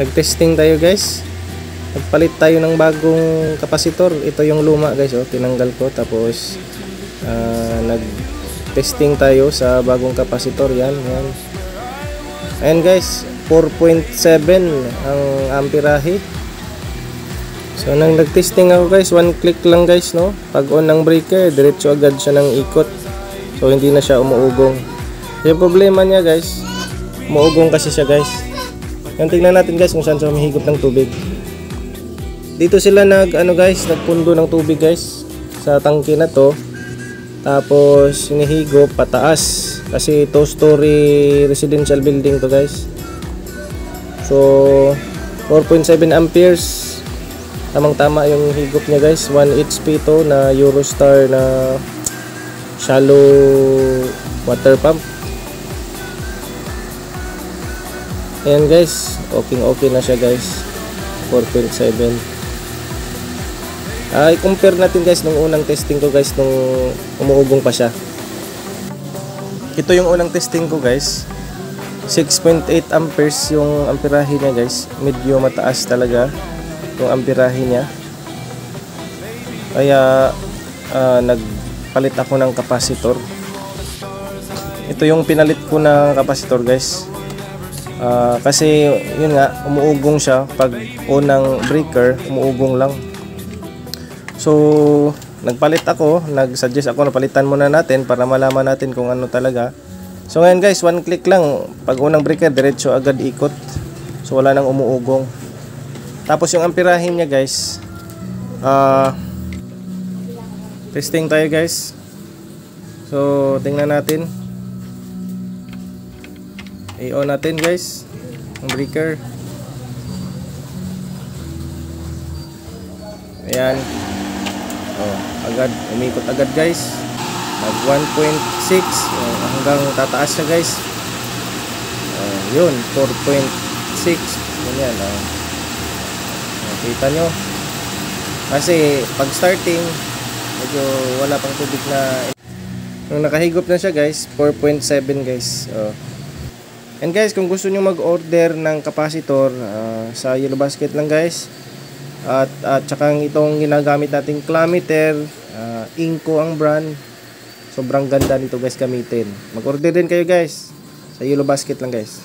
nagtesting tayo guys. Nagpalit tayo ng bagong kapasitor. Ito yung luma guys, oh, tinanggal ko. Tapos nag-testing tayo sa bagong kapasitor. Yan. Ayan guys, 4.7 ang amperahe. So nang nag-testing ako guys, one click lang guys, no. Pag on ng breaker, diretso agad siya ng ikot. So hindi na siya umuugong. Yung problema niya guys, umuugong kasi siya guys. Yan, tingnan natin guys kung saan siya humihigop ng tubig. Dito sila nagpundo ng tubig guys sa tangke na to. Tapos hinihigop pataas kasi 2-story residential building to guys. So 4.7 amperes. Tamang-tama yung higop niya guys. 1 HP to na Eurostar na shallow water pump. Ayan guys, okay na siya guys. 4.7. I-compare natin guys nung unang testing ko guys, nung umuugong pa siya. Ito yung unang testing ko guys. 6.8 amperes yung amperahe niya guys. Medyo mataas talaga yung amperahe niya. Kaya nagpalit ako ng kapasitor. Ito yung pinalit ko na kapasitor guys. Kasi yun nga, umuugong siya pag unang breaker, umuugong lang. So nagpalit ako, nag-suggest ako na palitan muna natin para malaman natin kung ano talaga. So ngayon guys, one click lang, pag unang breaker diretso agad ikot. So wala nang umuugong. Tapos yung amperahe niya guys, testing tayo guys. So tingnan natin. I-on natin guys ang breaker. Ayan. Agad umikot agad guys. Nag 1.6 hanggang tataas siya guys. Yun 4.6 ganyan. Kita nyo kasi pag starting medyo wala pang tubig na. Nung nakahigop na siya guys, 4.7 guys. And guys, kung gusto nyo mag-order ng kapasitor, sa Yellow Basket lang guys. At saka itong ginagamit nating Clameter, Inco ang brand. Sobrang ganda nito guys gamitin. Mag-order din kayo guys sa Yellow Basket lang guys.